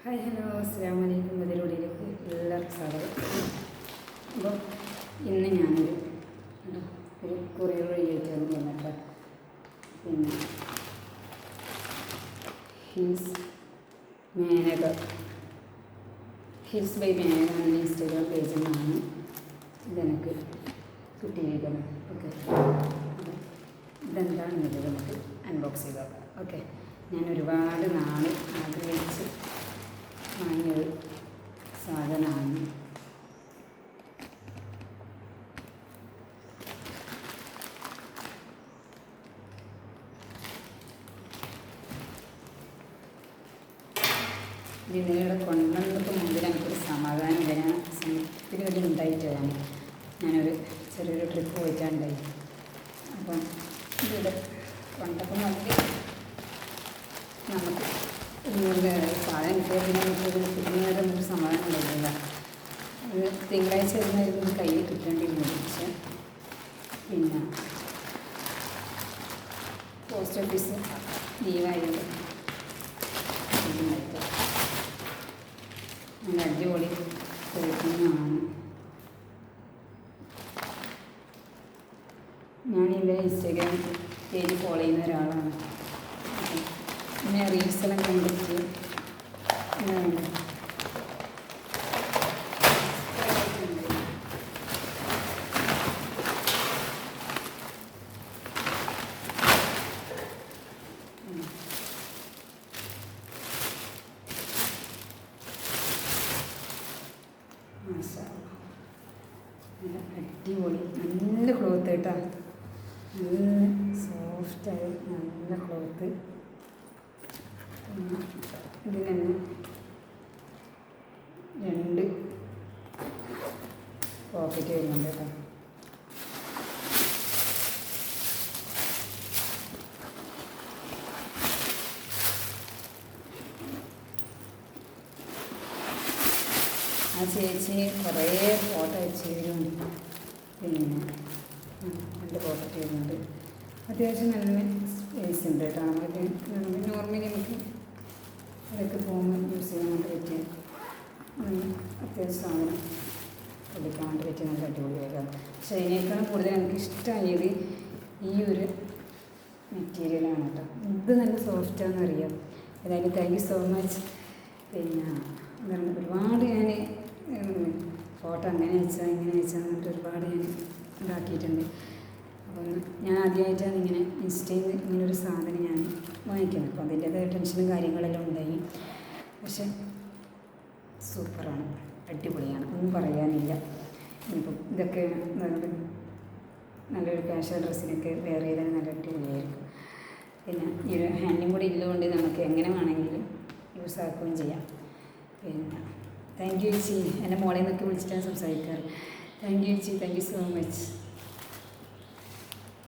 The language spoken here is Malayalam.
ഹായ് ഹലോ അസ്സലാമു അലൈക്കും. ഇതിലൂടെയിലേക്ക് എല്ലാവർക്കും സ്വാഗതം. അപ്പോൾ ഇന്ന് ഞാനൊരു കൊറിയർ വഴിയായിട്ടാണ് വന്നിട്ട് പിന്നെ ഹിൽസ് ബൈ മേനക എന്ന ഇൻസ്റ്റാഗ്രാം പേജിൽ നിന്നാണ് ഇതെനിക്ക് കിട്ടിയിരിക്കുന്നത്. ഓക്കെ, ഇതെന്താണെന്നുള്ളത് നമുക്ക് അൺബോക്സ് ചെയ്താൽ ഓക്കെ. ഞാൻ ഒരുപാട് നാൾ ആഗ്രഹിച്ച് വാങ്ങിയൊരു സാധനമാണ്. ഇതിനിടെ കൊണ്ടുവന്നപ്പോൾ മുമ്പിൽ എനിക്കൊരു സമാധാനമില്ല. ഞാൻ സമയത്തിന് വേണ്ടി ഉണ്ടായിട്ടാണ് ഞാനൊരു ചെറിയൊരു ട്രിപ്പ് പോയിട്ടുണ്ടായി. അപ്പം ഇവിടെ കൊണ്ടപ്പോൾ മതി നമുക്ക് സാധനം കിട്ടിയ നമുക്ക് സമാധാനം ഉണ്ടായിരുന്നില്ല. അത് തിങ്കളാഴ്ച വരുന്നതായിരുന്നു കയ്യിൽ കിട്ടേണ്ടിയിരുന്നത്. പക്ഷെ പിന്നെ പോസ്റ്റ് ഓഫീസ് ലീവായത് നല്ല അടിപൊളി പേക്കിങ്ങാണ്. ഞാനിൻ്റെ ഇൻസ്റ്റാഗ്രാം പേജ് ഫോളോ ചെയ്യുന്ന ഒരാളാണ്. പിന്നെ റീൽസെല്ലാം കണ്ടിട്ട് അടിപൊളി നല്ല ക്ലോത്ത് കേട്ടോ, നല്ല സോഫ്റ്റായി നല്ല ക്ലോത്ത്. ഇതിന് തന്നെ 2 പോക്കറ്റ് വരുന്നുണ്ട് കേട്ടോ. ആ ചേച്ചി കുറേ ഫോട്ടോ അയച്ചു തരും. പിന്നെ 2 പോക്കറ്റ് വരുന്നുണ്ട്. അത്യാവശ്യം നല്ല സ്പേസ് ഉണ്ട് കേട്ടോ. നമുക്ക് നോർമലി നമുക്ക് അതൊക്കെ പോകുമ്പോൾ യൂസ് ചെയ്യാൻ വേണ്ടി പറ്റിയ അത്യാവശ്യം സാധനം എടുക്കാൻ വേണ്ടി പറ്റിയ നല്ല അടിപൊളിയായിട്ടാണ്. പക്ഷേ അതിനേക്കാളും കൂടുതൽ എനിക്ക് ഇഷ്ടമായത് ഈ ഒരു മെറ്റീരിയലാണ് കേട്ടോ. ഇത് നല്ല സോഫ്റ്റാണെന്ന് അറിയാം. ഏതായാലും താങ്ക് യു സോ മച്ച്. പിന്നെ എന്താണ് ഒരുപാട് ഞാൻ ഫോട്ടോ അങ്ങനെ അയച്ചാൽ ഇങ്ങനെ അയച്ചാൽ എന്നിട്ട് ഒരുപാട് ഞാൻ ഇതാക്കിയിട്ടുണ്ട്. അപ്പം ഞാൻ ആദ്യമായിട്ടാണ് ഇങ്ങനെ ഇൻസ്റ്റയിൽ നിന്ന് ഇങ്ങനൊരു സാധനം ഞാൻ വാങ്ങിക്കുന്നത്. അപ്പോൾ അതിൻ്റേതായ ടെൻഷനും കാര്യങ്ങളെല്ലാം ഉണ്ടായി. പക്ഷെ സൂപ്പറാണ്, അടിപൊളിയാണ്, ഒന്നും പറയാനില്ല. ഇപ്പം ഇതൊക്കെ നല്ലൊരു കാഷ്വൽ ഡ്രസ്സിനൊക്കെ വെയർ ചെയ്താൽ നല്ല അടിപൊളിയായിരിക്കും. പിന്നെ ഈ ഒരു ഹാൻഡും കൂടി ഇല്ലുകൊണ്ട് നമുക്ക് എങ്ങനെ വേണമെങ്കിലും യൂസ് ആക്കുകയും ചെയ്യാം. പിന്നെ താങ്ക് യു ചേച്ചി. എൻ്റെ മോളെ നിന്നൊക്കെ വിളിച്ചിട്ടാണ് സംസാരിക്കാറ്. താങ്ക് യു ചേച്ചി, താങ്ക് യു സോ മച്ച്.